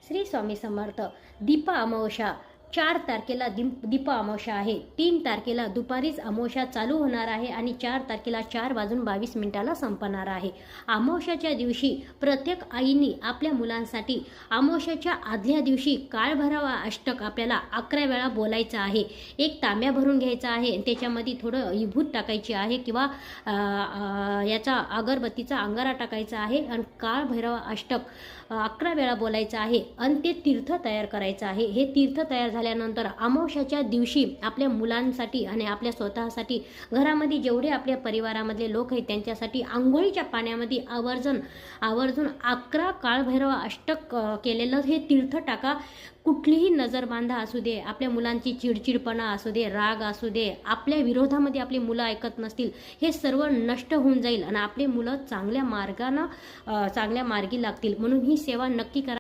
श्री स्वामी समर्थ. दीप अमावस्या 4 तारखेला दीप अमावस्या आहे. 3 तारखेला दुपारीच अमावस्या चालू होणार आहे आणि 4 तारखेला 4:22 संपणार आहे. अमावस्याच्या दिवशी प्रत्येक आईने आपल्या मुलांसाठी अमावस्याच्या आदल्या दिवशी काळभैरव अष्टक आपल्याला 11 वेळा बोलायचं आहे. एक तांब्या भरून घ्यायचा आहे, त्याच्यामध्ये थोडं विभूत टाकायची आहे किंवा याचा अगरबत्तीचा अंगारा टाकायचा आहे आणि काळभैरव अष्टक 11 वेळा बोलायचं आहे आणि ते तीर्थ तयार करायचं आहे. हे तीर्थ तयार झाल्यानंतर अमावस्याच्या दिवशी आपल्या मुलांसाठी आणि आपल्या स्वतःसाठी घरामध्ये जेवढे आपल्या परिवारामधले लोक आहेत त्यांच्यासाठी आंघोळीच्या पाण्यामध्ये आवर्जून 11 काळभैरव अष्टक केलेलं हे तीर्थ टाका. कुठलीही नजरबांधा असू दे, आपल्या मुलांची चिडचिडपणा असू दे, राग असू दे, आपल्या विरोधामध्ये आपली मुलं ऐकत नसतील, हे सर्व नष्ट होऊन जाईल आणि आपली मुलं चांगल्या मार्गी लागतील. म्हणून ही सेवा नक्की करा.